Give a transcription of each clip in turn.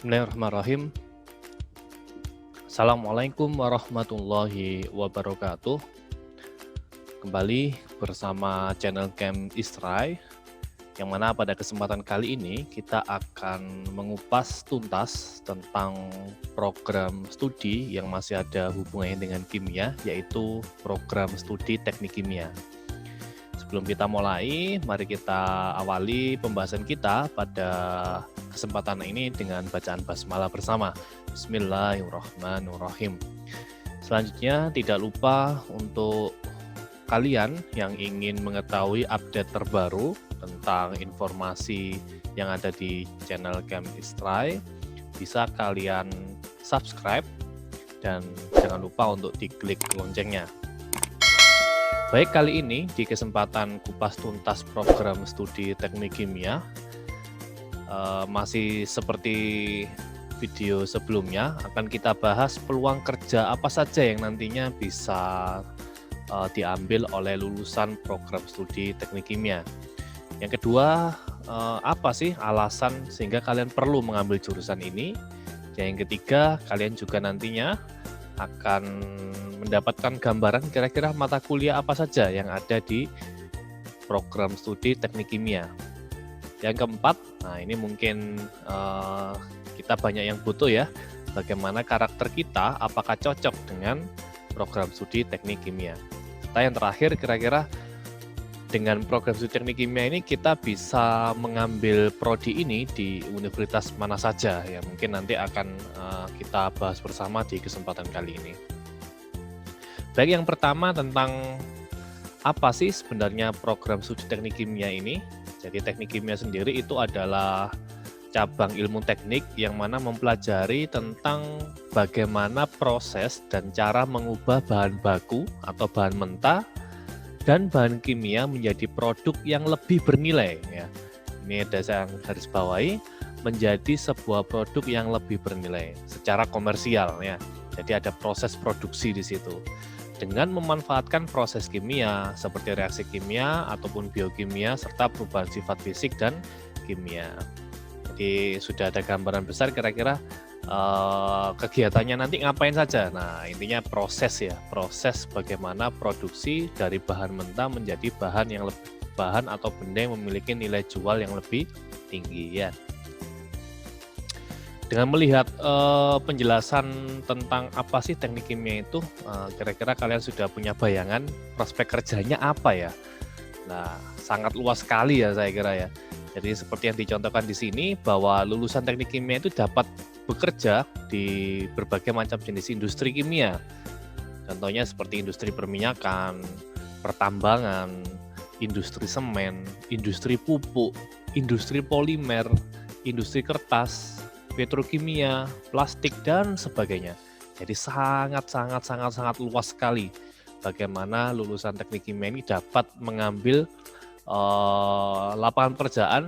Bismillahirrahmanirrahim. Assalamualaikum warahmatullahi wabarakatuh. Kembali bersama channel Camp Istrai, yang mana pada kesempatan kali ini kita akan mengupas tuntas tentang program studi yang masih ada hubungannya dengan kimia, yaitu program studi teknik kimia. Sebelum kita mulai, mari kita awali pembahasan kita pada kesempatan ini dengan bacaan basmalah bersama. Bismillahirrahmanirrahim. Selanjutnya, tidak lupa untuk kalian yang ingin mengetahui update terbaru tentang informasi yang ada di channel Camp Istrai, bisa kalian subscribe dan jangan lupa untuk diklik loncengnya. Baik, kali ini di kesempatan kupas tuntas program studi teknik kimia, masih seperti video sebelumnya, akan kita bahas peluang kerja apa saja yang nantinya bisa diambil oleh lulusan program studi teknik kimia. Yang kedua, apa sih alasan sehingga kalian perlu mengambil jurusan ini? Yang ketiga, kalian juga nantinya akan mendapatkan gambaran kira-kira mata kuliah apa saja yang ada di program studi teknik kimia. Yang keempat, nah ini mungkin kita banyak yang butuh ya, bagaimana karakter kita, apakah cocok dengan program studi teknik kimia. Serta yang terakhir, kira-kira dengan program studi teknik kimia ini kita bisa mengambil prodi ini di universitas mana saja, ya mungkin nanti akan kita bahas bersama di kesempatan kali ini. Baik, yang pertama tentang apa sih sebenarnya program studi teknik kimia ini. Jadi teknik kimia sendiri itu adalah cabang ilmu teknik yang mana mempelajari tentang bagaimana proses dan cara mengubah bahan baku atau bahan mentah dan bahan kimia menjadi produk yang lebih bernilai. Ya. Ini ada yang garis bawahi, menjadi sebuah produk yang lebih bernilai secara komersial. Ya. Jadi ada proses produksi di situ. Dengan memanfaatkan proses kimia seperti reaksi kimia ataupun biokimia serta perubahan sifat fisik dan kimia. Jadi sudah ada gambaran besar kira-kira kegiatannya nanti ngapain saja. Nah, intinya proses ya, proses bagaimana produksi dari bahan mentah menjadi bahan atau benda yang memiliki nilai jual yang lebih tinggi ya. Dengan melihat penjelasan tentang apa sih teknik kimia itu, kira-kira kalian sudah punya bayangan prospek kerjanya apa ya? Nah, sangat luas sekali ya saya kira ya. Jadi seperti yang dicontohkan di sini bahwa lulusan teknik kimia itu dapat bekerja di berbagai macam jenis industri kimia. Contohnya seperti industri perminyakan, pertambangan, industri semen, industri pupuk, industri polimer, industri kertas, petrokimia, plastik, dan sebagainya. Jadi sangat luas sekali bagaimana lulusan teknik kimia ini dapat mengambil lapangan pekerjaan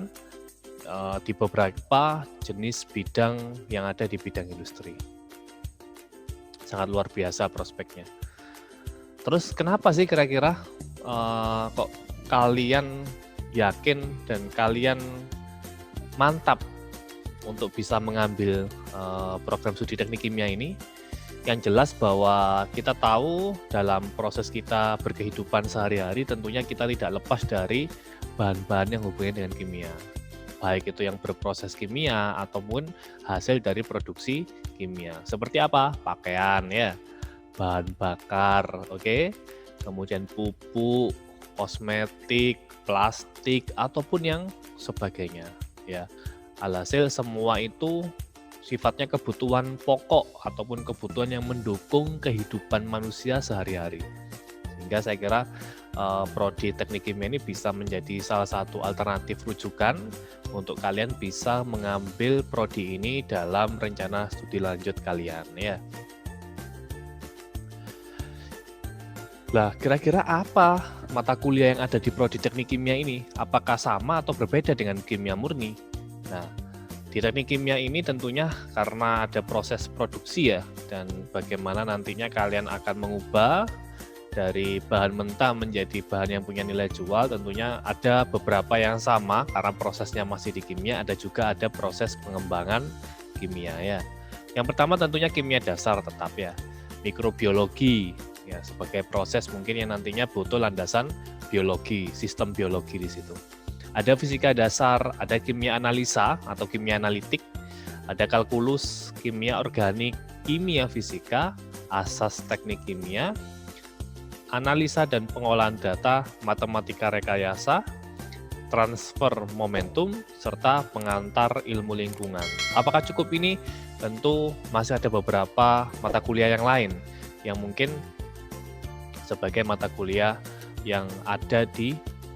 di beberapa jenis bidang yang ada di bidang industri. Sangat luar biasa prospeknya. Terus kenapa sih kira-kira kok kalian yakin dan kalian mantap untuk bisa mengambil program studi teknik kimia ini? Yang jelas bahwa kita tahu dalam proses kita berkehidupan sehari-hari tentunya kita tidak lepas dari bahan-bahan yang hubungannya dengan kimia. Baik itu yang berproses kimia ataupun hasil dari produksi kimia. Seperti apa? Pakaian ya, bahan bakar, oke? Kemudian pupuk, kosmetik, plastik ataupun yang sebagainya ya. Alhasil semua itu sifatnya kebutuhan pokok ataupun kebutuhan yang mendukung kehidupan manusia sehari-hari. Sehingga saya kira prodi teknik kimia ini bisa menjadi salah satu alternatif rujukan untuk kalian bisa mengambil prodi ini dalam rencana studi lanjut kalian ya. Nah, kira-kira apa mata kuliah yang ada di prodi teknik kimia ini? Apakah sama atau berbeda dengan kimia murni? Nah, di teknik kimia ini tentunya karena ada proses produksi ya, dan bagaimana nantinya kalian akan mengubah dari bahan mentah menjadi bahan yang punya nilai jual, tentunya ada beberapa yang sama karena prosesnya masih di kimia, ada juga ada proses pengembangan kimia ya. Yang pertama tentunya kimia dasar tetap ya, mikrobiologi ya sebagai proses mungkin yang nantinya butuh landasan biologi, sistem biologi di situ. Ada fisika dasar, ada kimia analisa atau kimia analitik, ada kalkulus, kimia organik, kimia fisika, asas teknik kimia, analisa dan pengolahan data, matematika rekayasa, transfer momentum, serta pengantar ilmu lingkungan. Apakah cukup ini? Tentu masih ada beberapa mata kuliah yang lain yang mungkin sebagai mata kuliah yang ada di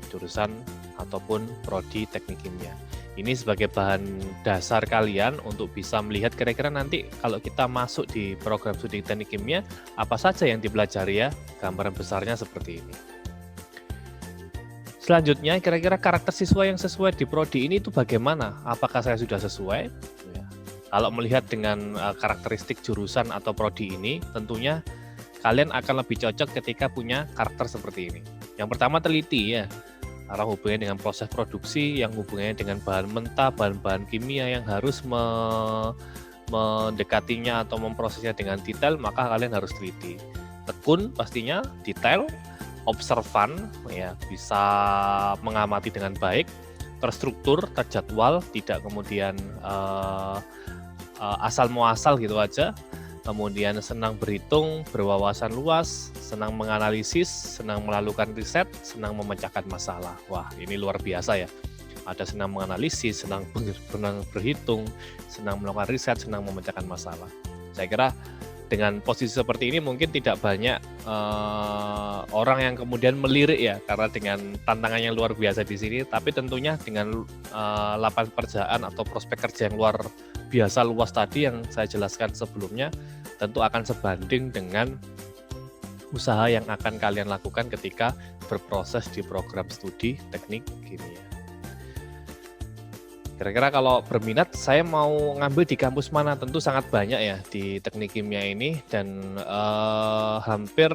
jurusan ataupun prodi teknik kimia. Ini sebagai bahan dasar kalian untuk bisa melihat kira-kira nanti kalau kita masuk di program studi teknik kimia, apa saja yang dipelajari ya, gambaran besarnya seperti ini. Selanjutnya, kira-kira karakter siswa yang sesuai di prodi ini itu bagaimana? Apakah saya sudah sesuai? Ya. Kalau melihat dengan karakteristik jurusan atau prodi ini, tentunya kalian akan lebih cocok ketika punya karakter seperti ini. Yang pertama teliti ya, karena hubungannya dengan proses produksi, yang hubungannya dengan bahan mentah, bahan-bahan kimia yang harus mendekatinya atau memprosesnya dengan detail, maka kalian harus teliti. Tekun pastinya, detail, observan, ya bisa mengamati dengan baik, terstruktur, terjadwal, tidak kemudian asal muasal gitu aja. Kemudian senang berhitung, berwawasan luas, senang menganalisis, senang melakukan riset, senang memecahkan masalah. Wah, ini luar biasa ya. Ada senang menganalisis, senang berhitung, senang melakukan riset, senang memecahkan masalah. Saya kira dengan posisi seperti ini mungkin tidak banyak orang yang kemudian melirik ya, karena dengan tantangan yang luar biasa di sini, tapi tentunya dengan lapangan pekerjaan atau prospek kerja yang luar biasa luas tadi yang saya jelaskan sebelumnya, tentu akan sebanding dengan usaha yang akan kalian lakukan ketika berproses di program studi teknik kimia. Kira-kira kalau berminat, saya mau ngambil di kampus mana? Tentu sangat banyak ya di teknik kimia ini, dan hampir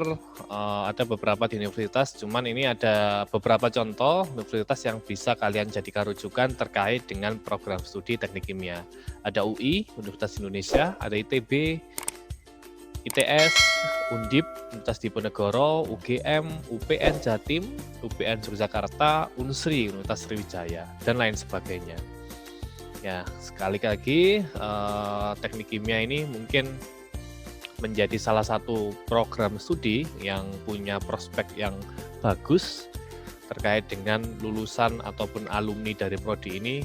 ada beberapa di universitas, cuman ini ada beberapa contoh universitas yang bisa kalian jadikan rujukan terkait dengan program studi teknik kimia. Ada UI, Universitas Indonesia, ada ITB, ITS, Undip, Universitas Diponegoro, UGM, UPN Jatim, UPN Yogyakarta, Unsri, Universitas Sriwijaya, dan lain sebagainya. Ya, sekali lagi teknik kimia ini mungkin menjadi salah satu program studi yang punya prospek yang bagus terkait dengan lulusan ataupun alumni dari prodi ini,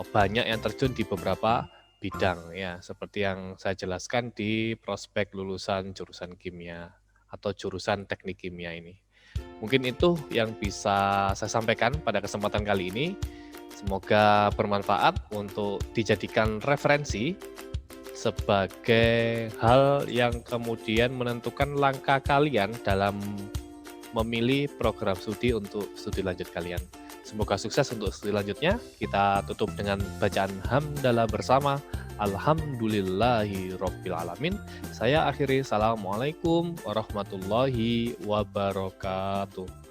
banyak yang terjun di beberapa bidang ya, seperti yang saya jelaskan di prospek lulusan jurusan kimia atau jurusan teknik kimia ini. Mungkin itu yang bisa saya sampaikan pada kesempatan kali ini. Semoga bermanfaat untuk dijadikan referensi sebagai hal yang kemudian menentukan langkah kalian dalam memilih program studi untuk studi lanjut kalian. Semoga sukses untuk studi lanjutnya. Kita tutup dengan bacaan hamdalah bersama. Alhamdulillahi Rabbil Alamin. Saya akhiri. Assalamualaikum warahmatullahi wabarakatuh.